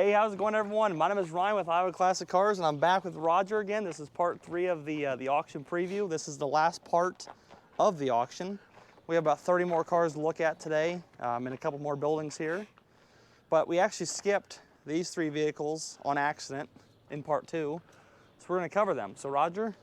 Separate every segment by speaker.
Speaker 1: Hey, how's it going, everyone? My name is Ryan with IowaClassicCars, and I'm back with Roger again. This is part 3 of the auction preview. This is the last part of the auction. We have about 30 more cars to look at today, and a couple more buildings here. But we actually skipped these 3 vehicles on accident in part 2, so we're going to cover them. So Roger,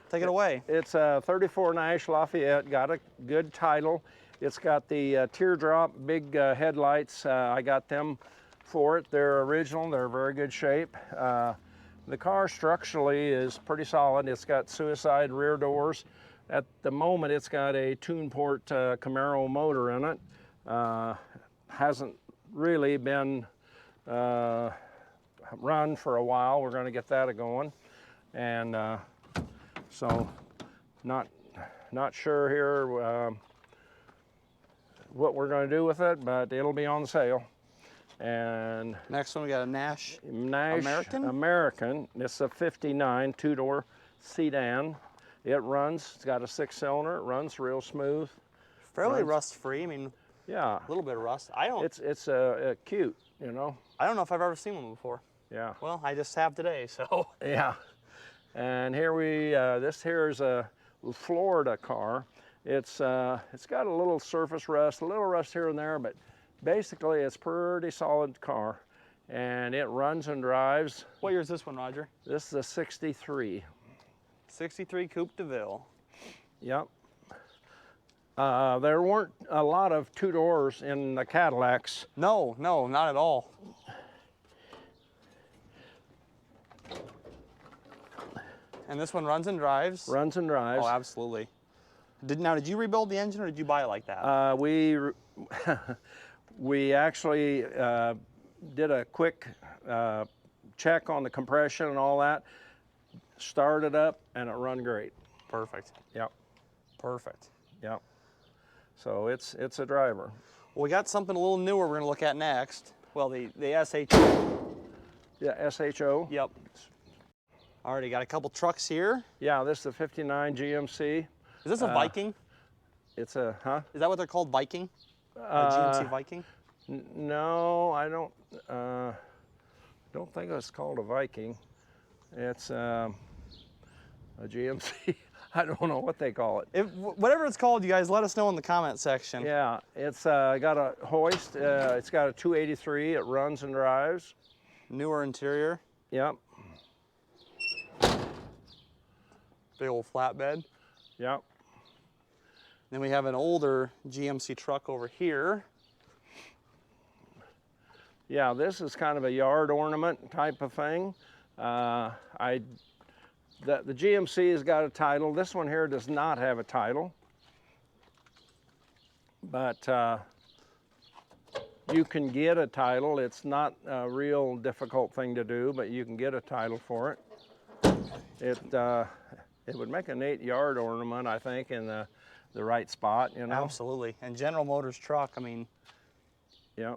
Speaker 1: take it away.
Speaker 2: It's a 34 Nash Lafayette, got a good title. It's got the teardrop big headlights. I got them for it. They're original, they're very good shape. The car structurally is pretty solid. It's got suicide rear doors. At the moment, it's got a tune-port Camaro motor in it. Hasn't really been run for a while. We're going to get that going, and so not sure here what we're going to do with it, but it'll be on sale. And
Speaker 1: next one, we got a Nash American.
Speaker 2: It's a 59 two-door sedan. It runs. It's got a 6-cylinder. It runs real smooth.
Speaker 1: Fairly rust-free. I mean,
Speaker 2: yeah,
Speaker 1: a little bit of rust. I don't.
Speaker 2: It's cute, you know.
Speaker 1: I don't know if I've ever seen one before.
Speaker 2: Yeah.
Speaker 1: Well, I just have today, so.
Speaker 2: Yeah. And here this here is a Florida car. It's got a little surface rust, a little rust here and there, but basically it's a pretty solid car, and it runs and drives.
Speaker 1: What year is this one, Roger?
Speaker 2: This is a 63.
Speaker 1: 63 Coupe de Ville.
Speaker 2: Yep. There weren't a lot of 2-doors in the Cadillacs.
Speaker 1: No, not at all. And this one runs and drives?
Speaker 2: Runs and drives.
Speaker 1: Oh, absolutely. Now, did you rebuild the engine, or did you buy it like that?
Speaker 2: We actually did a quick check on the compression and all that, started up, and it run great.
Speaker 1: Perfect.
Speaker 2: Yep. Perfect. Yep. So it's a driver.
Speaker 1: Well, we got something a little newer we're going to look at next. Well, the SHO.
Speaker 2: Yeah, SHO.
Speaker 1: Yep. Already got a couple trucks here.
Speaker 2: Yeah, this is a 59 GMC.
Speaker 1: Is this a Viking?
Speaker 2: It's a, huh?
Speaker 1: Is that what they're called, Viking? A GMC Viking?
Speaker 2: No, I don't think it's called a Viking. It's a GMC. I don't know what they call it.
Speaker 1: Whatever it's called, you guys let us know in the comment section.
Speaker 2: Yeah, it's got a hoist. It's got a 283. It runs and drives.
Speaker 1: Newer interior.
Speaker 2: Yep.
Speaker 1: Big old flatbed.
Speaker 2: Yep.
Speaker 1: Then we have an older GMC truck over here.
Speaker 2: Yeah, this is kind of a yard ornament type of thing. The GMC has got a title. This one here does not have a title, but you can get a title. It's not a real difficult thing to do, but you can get a title for it. It would make a neat yard ornament, I think, in the right spot, you know.
Speaker 1: Absolutely. And General Motors truck, I mean,
Speaker 2: yeah,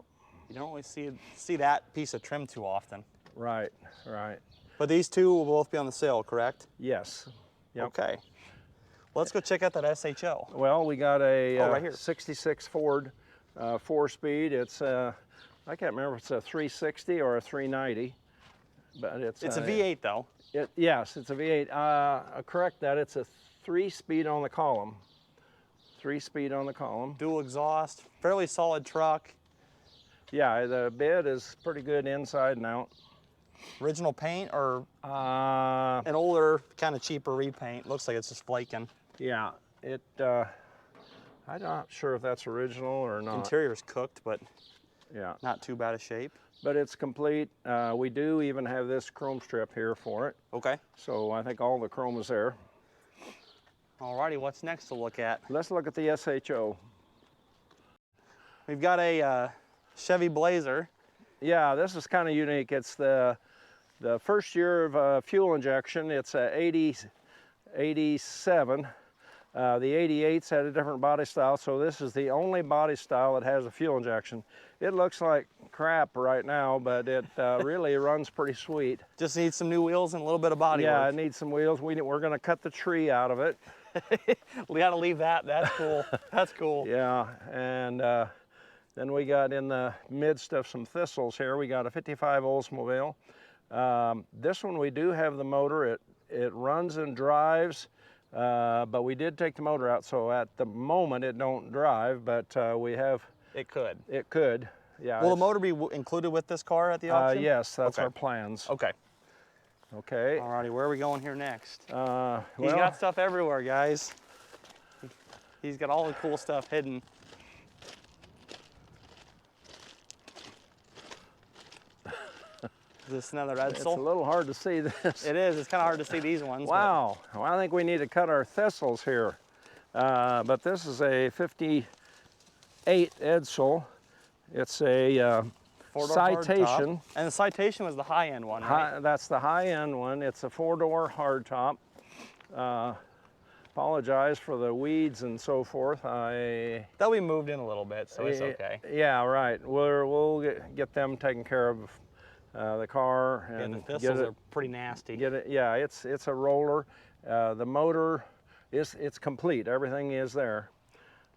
Speaker 1: you don't really see that piece of trim too often.
Speaker 2: Right, right.
Speaker 1: But these two will both be on the sale, correct?
Speaker 2: Yes. Yep.
Speaker 1: Okay. Let's go check out that SHO.
Speaker 2: Well, we got a
Speaker 1: right here.
Speaker 2: 66 Ford 4-speed. It's I can't remember if it's a 360 or a 390, but it's
Speaker 1: a V8 though.
Speaker 2: Yes, it's a V8. Correct that. It's a 3-speed on the column. 3-speed on the column.
Speaker 1: Dual exhaust, fairly solid truck.
Speaker 2: Yeah, the bed is pretty good inside and out.
Speaker 1: Original paint or an older, kind of cheaper repaint? Looks like it's just flaking.
Speaker 2: Yeah, I'm not sure if that's original or not.
Speaker 1: Interior's cooked, but
Speaker 2: yeah,
Speaker 1: not too bad a shape.
Speaker 2: But it's complete. We do even have this chrome strip here for it.
Speaker 1: Okay.
Speaker 2: So I think all the chrome is there.
Speaker 1: Alrighty, what's next to look at?
Speaker 2: Let's look at the SHO.
Speaker 1: We've got a Chevy Blazer.
Speaker 2: Yeah, this is kind of unique. It's the first year of fuel injection. It's a 87. The 88s had a different body style, so this is the only body style that has a fuel injection. It looks like crap right now, but it really runs pretty sweet.
Speaker 1: Just needs some new wheels and a little bit of body work.
Speaker 2: Yeah, it needs some wheels. We're going to cut the tree out of it.
Speaker 1: We got to leave that. That's cool. That's cool.
Speaker 2: Yeah, and Then we got in the midst of some thistles here, we got a 55 Oldsmobile. This one we do have the motor. It runs and drives, but we did take the motor out, so at the moment it don't drive, but we have...
Speaker 1: It could.
Speaker 2: It could, yeah.
Speaker 1: Will the motor be included with this car at the auction?
Speaker 2: Yes, that's
Speaker 1: okay.
Speaker 2: our plans.
Speaker 1: Okay.
Speaker 2: Okay.
Speaker 1: Alrighty, where are we going here next? He's
Speaker 2: well,
Speaker 1: got stuff everywhere, guys. He's got all the cool stuff hidden. Is this another Edsel?
Speaker 2: It's a little hard to see this.
Speaker 1: It is. It's kind of hard to see these ones.
Speaker 2: Wow. Well, I think we need to cut our thistles here. But this is a 58 Edsel. It's a Citation.
Speaker 1: And the Citation was the high-end one, right?
Speaker 2: That's the high-end one. It's a 4-door hardtop. Apologize for the weeds and so forth.
Speaker 1: They'll be moved in a little bit, so it's okay.
Speaker 2: Yeah, right. We'll get them taken care of. The car and
Speaker 1: the thistles are pretty nasty.
Speaker 2: Yeah, it's a roller. The motor it's complete. Everything is there,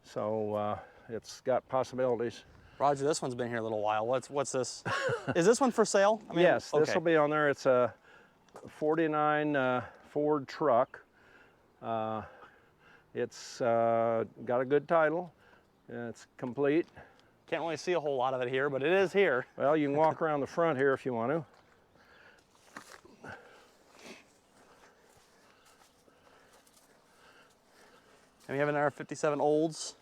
Speaker 2: so it's got possibilities.
Speaker 1: Roger, this one's been here a little while. What's this? Is this one for sale? I mean,
Speaker 2: yes,
Speaker 1: okay.
Speaker 2: This will be on there. It's a '49 Ford truck. It's got a good title. It's complete.
Speaker 1: Can't really see a whole lot of it here, but it is here.
Speaker 2: Well, you can walk around the front here if you want to.
Speaker 1: And we have another 57 Olds.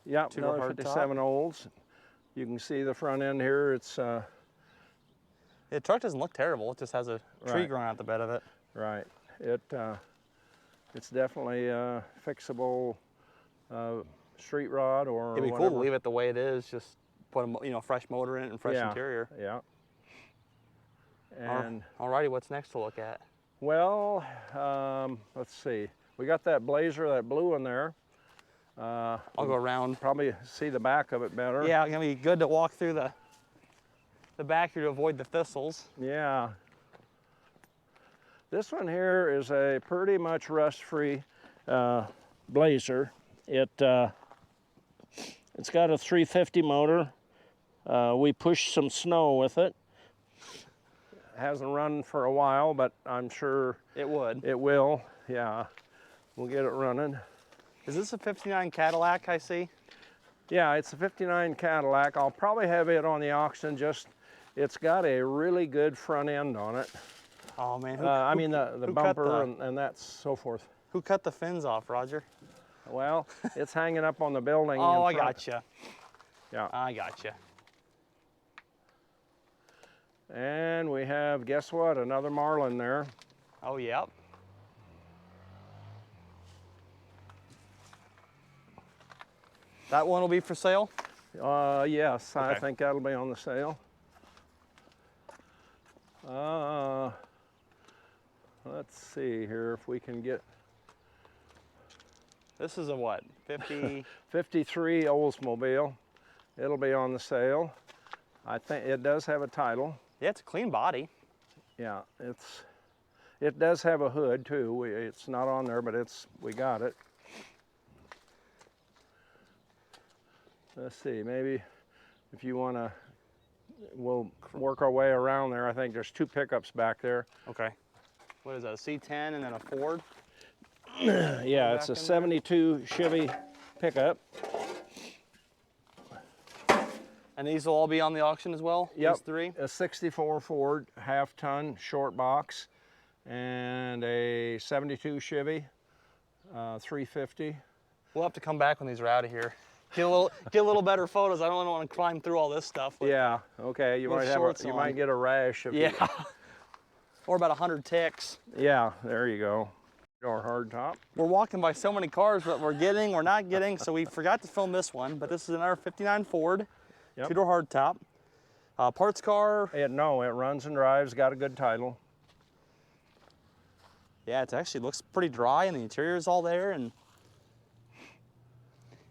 Speaker 2: Yep, another 57 Olds. You can see the front end here. It's
Speaker 1: the truck doesn't look terrible. It just has a tree growing out the bed of it.
Speaker 2: Right. It's definitely fixable street rod or
Speaker 1: It'd be
Speaker 2: whatever.
Speaker 1: cool to leave it the way it is. Just put a fresh motor in it and fresh interior.
Speaker 2: Yeah. And
Speaker 1: alrighty, what's next to look at?
Speaker 2: Well, let's see. We got that Blazer, that blue one there.
Speaker 1: I'll go around.
Speaker 2: Probably see the back of it better.
Speaker 1: Yeah, it's gonna be good to walk through the back here to avoid the thistles.
Speaker 2: Yeah. This one here is a pretty much rust-free Blazer. It's got a 350 motor. We pushed some snow with it. Hasn't run for a while, but I'm sure
Speaker 1: it would.
Speaker 2: It will. Yeah, we'll get it running.
Speaker 1: Is this a 59 Cadillac I see?
Speaker 2: Yeah, it's a 59 Cadillac. I'll probably have it on the auction. It's got a really good front end on it.
Speaker 1: Oh man.
Speaker 2: I mean the bumper and that's so forth.
Speaker 1: Who cut the fins off, Roger?
Speaker 2: Well, it's hanging up on the building.
Speaker 1: Oh, I gotcha.
Speaker 2: Yeah.
Speaker 1: I gotcha.
Speaker 2: And we have, guess what, another Marlin there.
Speaker 1: Oh, yep. That one will be for sale?
Speaker 2: Yes,
Speaker 1: okay.
Speaker 2: I think that'll be on the sale. Let's see here if we can get...
Speaker 1: This is a what, 50?
Speaker 2: 53 Oldsmobile. It'll be on the sale. I think it does have a title.
Speaker 1: Yeah, it's a clean body.
Speaker 2: Yeah, it does have a hood too. It's not on there, but we got it. Let's see, maybe if you want to, we'll work our way around there. I think there's two pickups back there.
Speaker 1: Okay. What is that, a C10 and then a Ford?
Speaker 2: Yeah, it's a 72 Chevy pickup.
Speaker 1: And these will all be on the auction as well?
Speaker 2: Yep.
Speaker 1: These three?
Speaker 2: A 64 Ford half-ton short box and a 72 Chevy 350.
Speaker 1: We'll have to come back when these are out of here. Get a little better photos. I don't want to climb through all this stuff.
Speaker 2: Yeah. Okay. You might get a rash.
Speaker 1: Or about 100 ticks.
Speaker 2: Yeah. There you go. Our hard top.
Speaker 1: We're walking by so many cars that we're not getting, so we forgot to film this one. But this is another 59 Ford, two-door hardtop, parts car.
Speaker 2: No, it runs and drives. Got a good title.
Speaker 1: Yeah, it actually looks pretty dry, and the interior is all there. And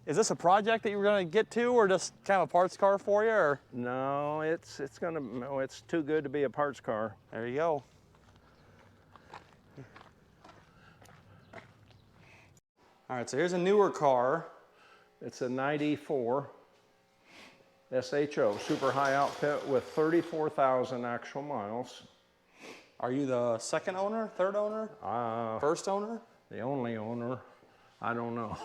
Speaker 1: is this a project that you were going to get to, or just kind of a parts car for you? Or?
Speaker 2: No, it's too good to be a parts car.
Speaker 1: There you go. All right, so here's a newer car.
Speaker 2: It's a 94. SHO, super high outfit with 34,000 actual miles.
Speaker 1: Are you the second owner, third owner, first owner?
Speaker 2: The only owner, I don't know.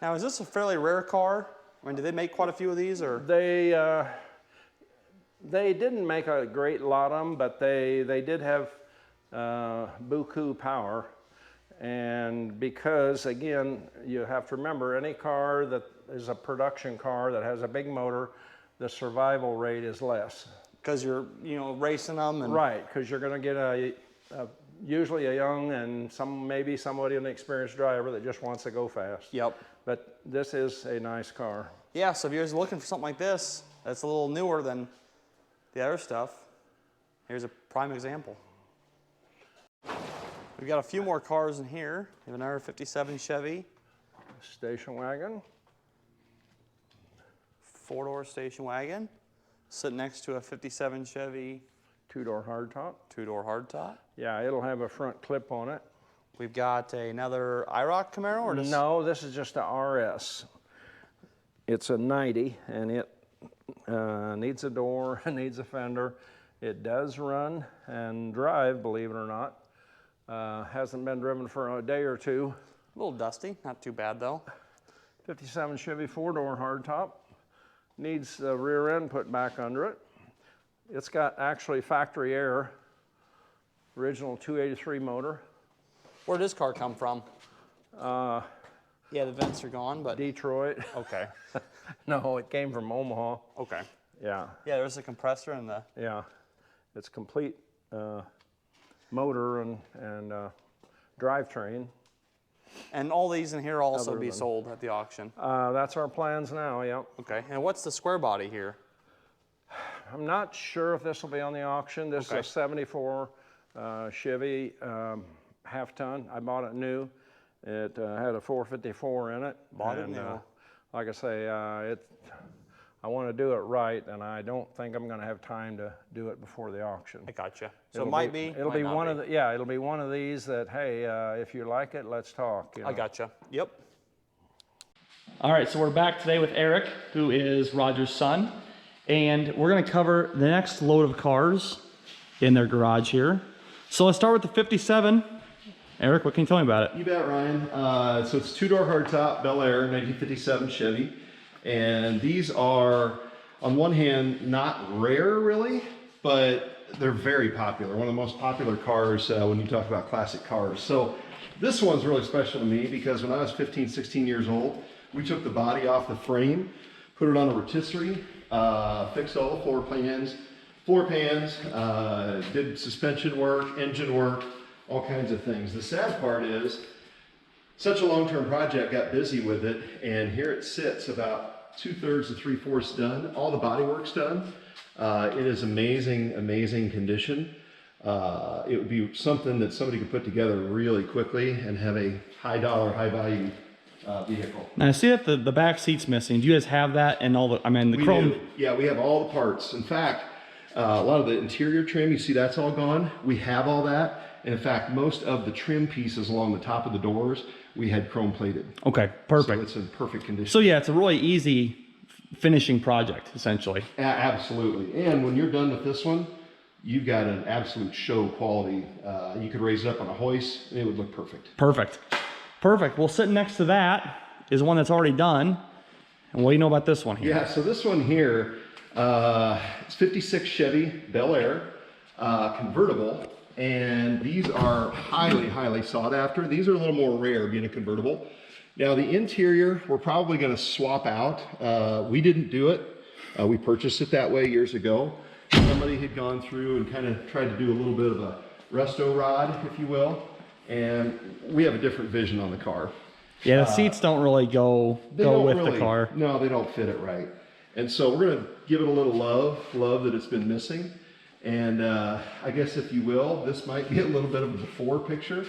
Speaker 1: Now, is this a fairly rare car? I mean, do they make quite a few of these, or?
Speaker 2: They didn't make a great lot of them, but they did have buku power. And because, again, you have to remember, any car that is a production car that has a big motor, the survival rate is less.
Speaker 1: Because you're, racing them and...
Speaker 2: Right, because you're going to get usually a young and maybe somebody an experienced driver that just wants to go fast.
Speaker 1: Yep.
Speaker 2: But this is a nice car.
Speaker 1: Yeah, so if you're looking for something like this, that's a little newer than the other stuff, here's a prime example. We've got a few more cars in here. We have another 57 Chevy.
Speaker 2: Station wagon.
Speaker 1: Four-door station wagon. Sitting next to a 57 Chevy.
Speaker 2: Two-door hardtop.
Speaker 1: Two-door hardtop.
Speaker 2: Yeah, it'll have a front clip on it.
Speaker 1: We've got another IROC Camaro, or just...
Speaker 2: No, this is just a RS. It's a 90, and it needs a door, needs a fender. It does run and drive, believe it or not. Hasn't been driven for a day or two.
Speaker 1: A little dusty, not too bad though.
Speaker 2: 57 Chevy four-door hardtop. Needs the rear end put back under it. It's got actually factory air, original 283 motor.
Speaker 1: Where did this car come from? Yeah, the vents are gone, but...
Speaker 2: Detroit.
Speaker 1: Okay.
Speaker 2: No, it came from Omaha.
Speaker 1: Okay.
Speaker 2: Yeah.
Speaker 1: Yeah, there's a compressor and the...
Speaker 2: Yeah. It's complete motor and drivetrain.
Speaker 1: And all these in here also be sold at the auction?
Speaker 2: That's our plans now, yep.
Speaker 1: Okay. And what's the square body here?
Speaker 2: I'm not sure if this will be on the auction. This is a 74 Chevy half-ton. I bought it new. It had a 454 in it.
Speaker 1: Bought it new.
Speaker 2: Like I say, I want to do it right, and I don't think I'm going to have time to do it before the auction.
Speaker 1: I gotcha. So it might be.
Speaker 2: It'll be one of the, it'll be one of these that, hey, if you like it, let's talk.
Speaker 1: I gotcha. Yep. All right, so we're back today with Eric, who is Roger's son, and we're going to cover the next load of cars in their garage here. So let's start with the 57. Eric, what can you tell me about it?
Speaker 3: You bet, Ryan. So it's two-door hardtop Bel Air 1957 Chevy. And these are, on one hand, not rare really, but they're very popular. One of the most popular cars when you talk about classic cars. So this one's really special to me because when I was 15, 16 years old, we took the body off the frame, put it on a rotisserie, fixed all the floor pans, did suspension work, engine work, all kinds of things. The sad part is, such a long-term project, got busy with it, and here it sits about 2/3 to 3/4 done. All the body work's done. It is amazing, amazing condition. It would be something that somebody could put together really quickly and have a high-dollar, high-value vehicle.
Speaker 1: Now I see that the back seat's missing. Do you guys have that and all the, the chrome?
Speaker 3: Do. Yeah, we have all the parts. In fact, a lot of the interior trim, you see that's all gone. We have all that. And in fact, most of the trim pieces along the top of the doors, we had chrome plated.
Speaker 1: Okay, perfect.
Speaker 3: So it's in perfect condition.
Speaker 1: So yeah, it's a really easy finishing project, essentially.
Speaker 3: Absolutely. And when you're done with this one, you've got an absolute show quality. You could raise it up on a hoist, and it would look perfect.
Speaker 1: Perfect. Perfect. Well, sitting next to that is one that's already done. And what do you know about this one here?
Speaker 3: Yeah, so this one here, it's 56 Chevy Bel Air, convertible. And these are highly, highly sought after. These are a little more rare being a convertible. Now the interior, we're probably gonna swap out. We didn't do it. We purchased it that way years ago. Somebody had gone through and kind of tried to do a little bit of a RustoRod, if you will. And we have a different vision on the car.
Speaker 1: Yeah, the seats don't really go with the car.
Speaker 3: No, they don't fit it right. And so we're gonna give it a little love that it's been missing. And I guess, if you will, this might be a little bit of a before picture.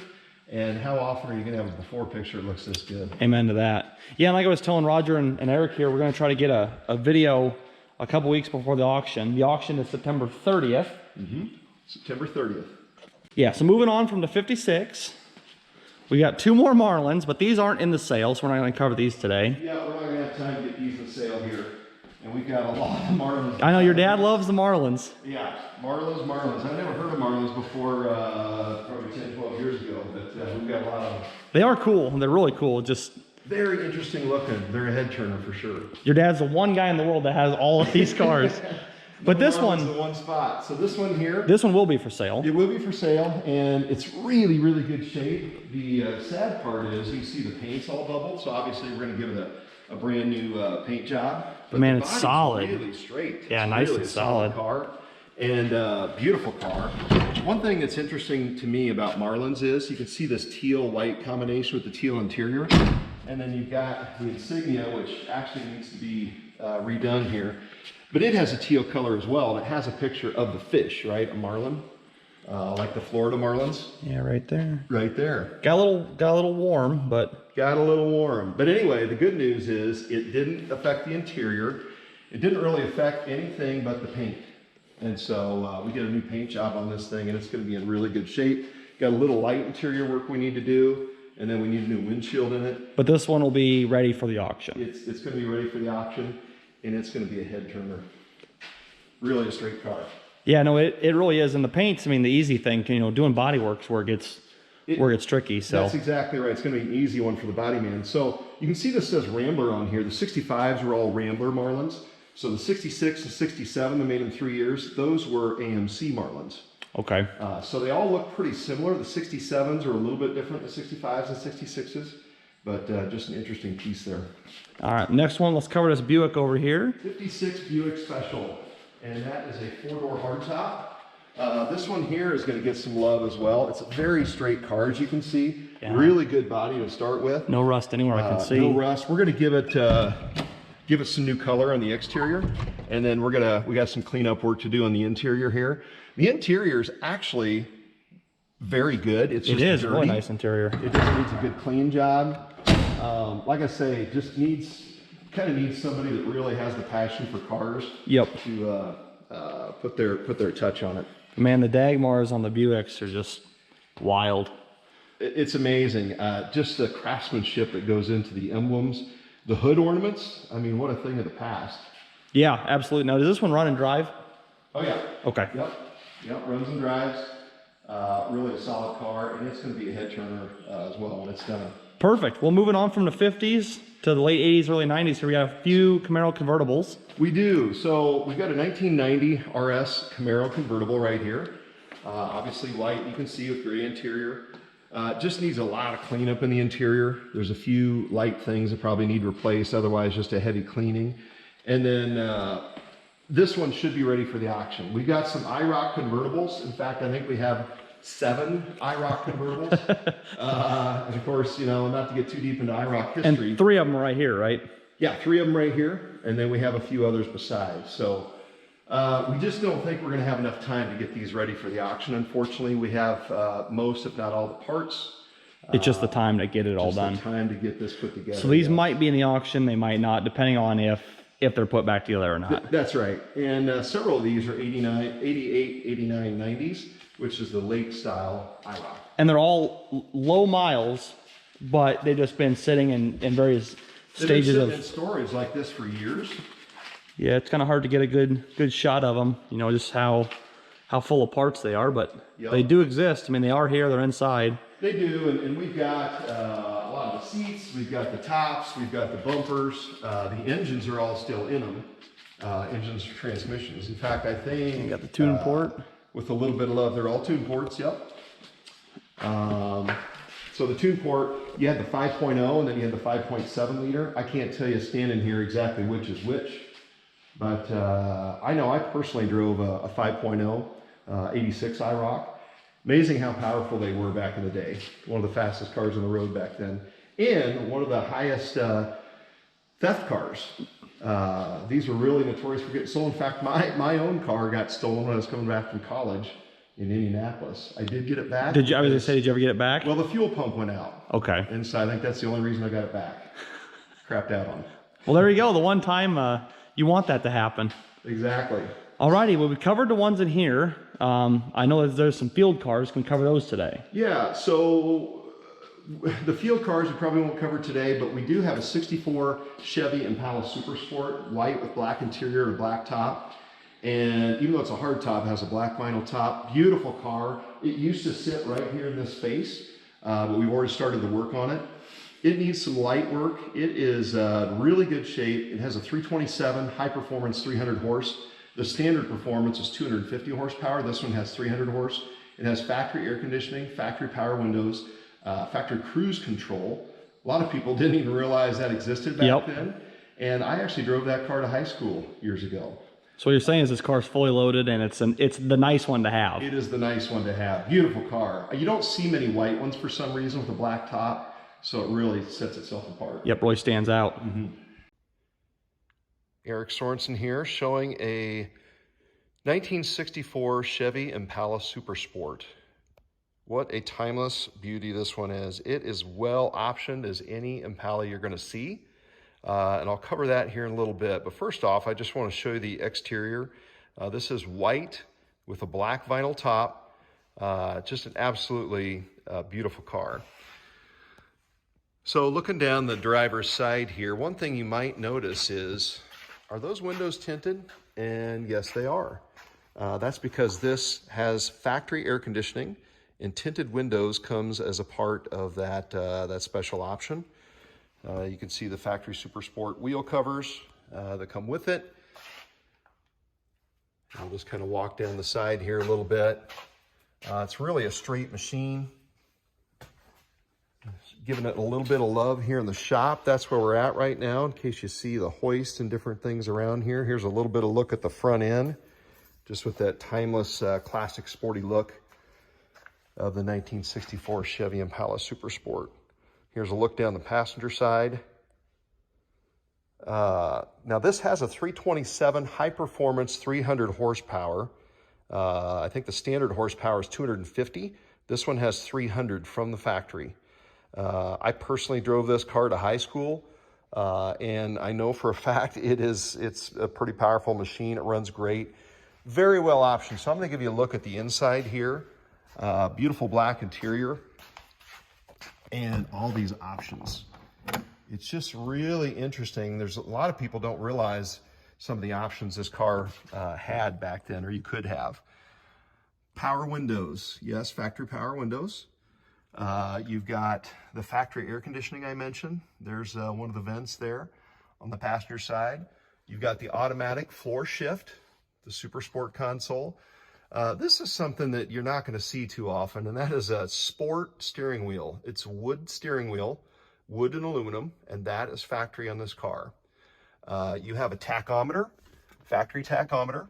Speaker 3: And how often are you going to have a before picture that looks this good?
Speaker 1: Amen to that. Yeah, and like I was telling Roger and Eric here, we're going to try to get a video a couple weeks before the auction. The auction is September 30th.
Speaker 3: Mm-hmm. September 30th.
Speaker 1: Yeah, so moving on from the 56, We got 2 more Marlins, but these aren't in the sale, so we're not going to cover these today.
Speaker 3: Yeah, we're not going to have time to get these in sale here. And we've got a lot of Marlins.
Speaker 1: I know your dad loves the Marlins.
Speaker 3: Yeah, Marlins. I've never heard of Marlins before, probably 10, 12 years ago, but we've got a lot of them.
Speaker 1: They are cool. They're really cool. Just
Speaker 3: very interesting looking. They're a head turner for sure.
Speaker 1: Your dad's the one guy in the world that has all of these cars. But this one,
Speaker 3: the one spot. So this one here,
Speaker 1: this one will be for sale.
Speaker 3: It will be for sale, and it's really, really good shape. The sad part is you see the paint's all bubbled, so obviously we're going to give it a brand new paint job. But
Speaker 1: man,
Speaker 3: the
Speaker 1: it's
Speaker 3: body's
Speaker 1: solid.
Speaker 3: Really straight.
Speaker 1: Yeah,
Speaker 3: it's
Speaker 1: nice
Speaker 3: really
Speaker 1: and
Speaker 3: a solid
Speaker 1: solid.
Speaker 3: car, and beautiful car. One thing that's interesting to me about Marlins is you can see this teal-white combination with the teal interior, and then you've got the insignia, which actually needs to be redone here. But it has a teal color as well, and it has a picture of the fish, right? A marlin, like the Florida Marlins.
Speaker 1: Yeah, right there.
Speaker 3: Right there.
Speaker 1: Got a little warm, but
Speaker 3: got a little warm. But anyway, the good news is it didn't affect the interior. It didn't really affect anything but the paint. And so we get a new paint job on this thing, and it's going to be in really good shape. Got a little light interior work we need to do, and then we need a new windshield in it.
Speaker 1: But this one will be ready for the auction.
Speaker 3: It's going to be ready for the auction. And it's going to be a head turner. Really a straight car.
Speaker 1: Yeah, no, it really is. And the paint's, I mean, the easy thing, you know, doing body work's where it gets tricky. So
Speaker 3: that's exactly right. It's going to be an easy one for the body man. So you can see this says Rambler on here. The 65s were all Rambler Marlins. So the 66 and 67, they made them 3 years. Those were AMC Marlins.
Speaker 1: Okay.
Speaker 3: So they all look pretty similar. The 67s are a little bit different than 65s and 66s. But just an interesting piece there.
Speaker 1: All right, next one, let's cover this Buick over here.
Speaker 3: 56 Buick Special, and that is a 4-door hardtop. This one here is going to get some love as well. It's a very straight car, as you can see. Yeah. Really good body to start with.
Speaker 1: No rust anywhere I can see.
Speaker 3: No rust. We're going to give it some new color on the exterior, and then we got some cleanup work to do on the interior here. The interior is actually very good. It's just dirty.
Speaker 1: Really nice interior.
Speaker 3: It just needs a good clean job. Like I say, just kind of needs somebody that really has the passion for cars.
Speaker 1: Yep.
Speaker 3: To put their touch on it.
Speaker 1: Man, the Dagmars on the Buicks are just wild.
Speaker 3: It's amazing. Just the craftsmanship that goes into the emblems, the hood ornaments. I mean, what a thing of the past.
Speaker 1: Yeah, absolutely. Now, does this one run and drive?
Speaker 3: Oh yeah.
Speaker 1: Okay.
Speaker 3: Yep. Runs and drives. Really a solid car, and it's going to be a head turner as well when it's done.
Speaker 1: Perfect. Well, moving on from the 50s to the late 80s, early 90s, here we have a few Camaro convertibles.
Speaker 3: We do. So we've got a 1990 RS Camaro convertible right here. Obviously white, you can see with gray interior. Just needs a lot of cleanup in the interior. There's a few light things that probably need replaced, otherwise just a heavy cleaning. And then this one should be ready for the auction. We've got some IROC convertibles. In fact, I think we have 7 IROC convertibles. And of course, you know, not to get too deep into IROC history.
Speaker 1: And 3 of them are right here, right?
Speaker 3: Yeah, 3 of them right here. And then we have a few others besides. So we just don't think we're going to have enough time to get these ready for the auction. Unfortunately, we have most, if not all, the parts.
Speaker 1: It's just the time to get it all done.
Speaker 3: Just the time to get this put together.
Speaker 1: So these might be in the auction. They might not, depending on if they're put back together or not.
Speaker 3: That's right. And several of these are 89, 88, 89, 90s, which is the late style IROC.
Speaker 1: And they're all low miles, but they've just been sitting in various stages of
Speaker 3: in storage like this for years.
Speaker 1: Yeah, it's kind of hard to get a good shot of them. You know, just how full of parts they are, but they do exist. I mean, they are here. They're inside.
Speaker 3: They do, and we've got a lot of the seats. We've got the tops. We've got the bumpers. The engines are all still in them. Engines or transmissions. In fact, I think
Speaker 1: you got the tune port.
Speaker 3: With a little bit of love, they're all tune ports. Yep. So the tune port, you had the 5.0 and then you had the 5.7 liter. I can't tell you standing here exactly which is which, but I know I personally drove a 5.0 86 IROC. Amazing how powerful they were back in the day. One of the fastest cars on the road back then, and one of the highest theft cars. These were really notorious for getting stolen. In fact, my own car got stolen when I was coming back from college in Indianapolis. I did get it back.
Speaker 1: Did you? I was gonna say, did you ever get it back?
Speaker 3: Well, the fuel pump went out.
Speaker 1: Okay.
Speaker 3: And so I think that's the only reason I got it back. Crapped out on it.
Speaker 1: Well, there you go. The one time you want that to happen.
Speaker 3: Exactly.
Speaker 1: Alrighty, well, we covered the ones in here. I know that there's some field cars. Can we cover those today?
Speaker 3: Yeah, so the field cars we probably won't cover today, but we do have a 64 Chevy Impala Super Sport, white with black interior and black top. And even though it's a hard top, it has a black vinyl top. Beautiful car. It used to sit right here in this space, but we've already started the work on it. It needs some light work. It is really good shape. It has a 327 high performance 300 horse. The standard performance is 250 horsepower. This one has 300 horse. It has factory air conditioning, factory power windows, factory cruise control. A lot of people didn't even realize that existed back then. And I actually drove that car to high school years ago.
Speaker 1: So what you're saying is this car's fully loaded and it's the nice one to have.
Speaker 3: It is the nice one to have. Beautiful car. You don't see many white ones for some reason with a black top, so it really sets itself apart.
Speaker 1: Yep, really stands out.
Speaker 3: Eric Sorensen here, showing a 1964 Chevy Impala Super Sport. What a timeless beauty this one is. It is well optioned as any Impala you're going to see. And I'll cover that here in a little bit. But first off, I just want to show you the exterior. This is white with a black vinyl top. Just an absolutely beautiful car. So looking down the driver's side here, one thing you might notice is, are those windows tinted? And yes, they are. That's because this has factory air conditioning, and tinted windows comes as a part of that, that special option. You can see the factory Super Sport wheel covers that come with it. I'll just kind of walk down the side here a little bit. It's really a straight machine. Giving it a little bit of love here in the shop. That's where we're at right now, in case you see the hoist and different things around here. Here's a little bit of look at the front end, just with that timeless classic sporty look of the 1964 Chevy Impala Super Sport. Here's a look down the passenger side. Now this has a 327 high performance 300 horsepower. I think the standard horsepower is 250. This one has 300 from the factory. I personally drove this car to high school, and I know for a fact it's a pretty powerful machine. It runs great. Very well optioned. So I'm going to give you a look at the inside here. Beautiful black interior and all these options. It's just really interesting. There's a lot of people don't realize some of the options this car had back then, or you could have. Power windows. Yes, factory power windows. You've got the factory air conditioning I mentioned. There's one of the vents there on the passenger side. You've got the automatic floor shift, the Super Sport console. This is something that you're not going to see too often, and that is a sport steering wheel. It's a wood steering wheel, wood and aluminum, and that is factory on this car. You have a tachometer, factory tachometer,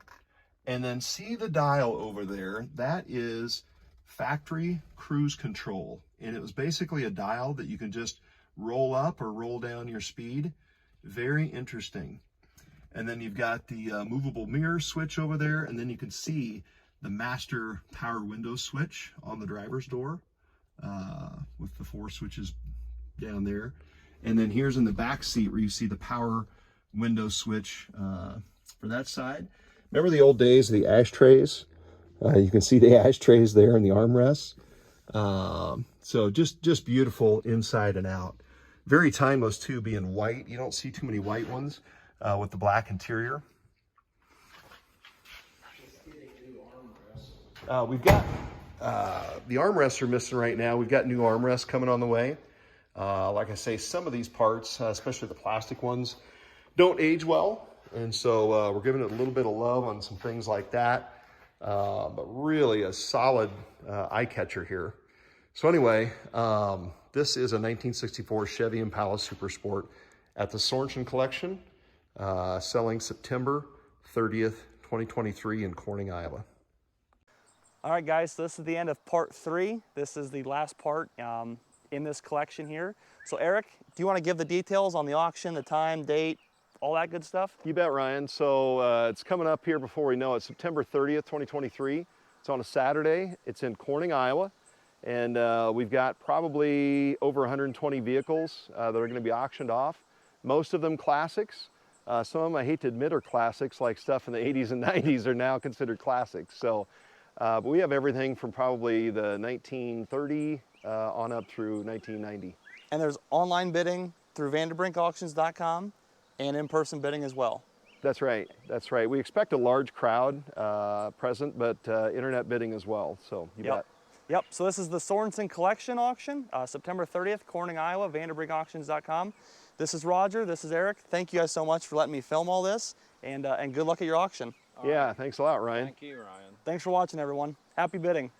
Speaker 3: and then see the dial over there. That is factory cruise control, and it was basically a dial that you can just roll up or roll down your speed. Very interesting. And then you've got the movable mirror switch over there, and then you can see the master power window switch on the driver's door with the 4 switches down there. And then here's in the back seat where you see the power window switch for that side. Remember the old days of the ashtrays? You can see the ashtrays there and the armrests. So just beautiful inside and out. Very timeless too, being white. You don't see too many white ones with the black interior. We've got the armrests are missing right now. We've got new armrests coming on the way. Like I say, some of these parts, especially the plastic ones, don't age well. And so we're giving it a little bit of love on some things like that. But really a solid eye catcher here. So anyway, this is a 1964 Chevy Impala Super Sport at the Sorensen Collection, selling September 30th, 2023 in Corning, Iowa.
Speaker 1: All right, guys, so this is the end of part 3. This is the last part in this collection here. So Eric, do you want to give the details on the auction, the time, date, all that good stuff?
Speaker 3: You bet, Ryan. So it's coming up here before we know it, September 30th, 2023. It's on a Saturday. It's in Corning, Iowa. And we've got probably over 120 vehicles that are going to be auctioned off. Most of them classics. Some of them, I hate to admit, are classics, like stuff in the 80s and 90s are now considered classics. So, but we have everything from probably the 1930 on up through 1990.
Speaker 1: And there's online bidding through VanderbrinkAuctions.com and in-person bidding as well.
Speaker 3: That's right. That's right. We expect a large crowd present, but internet bidding as well. So you bet.
Speaker 1: Yep. So this is the Sorensen Collection auction, September 30th, Corning, Iowa, VanderbrinkAuctions.com. This is Roger. This is Eric. Thank you guys so much for letting me film all this, and good luck at your auction.
Speaker 3: Yeah. Thanks a lot, Ryan.
Speaker 2: Thank you, Ryan.
Speaker 1: Thanks for watching, everyone. Happy bidding.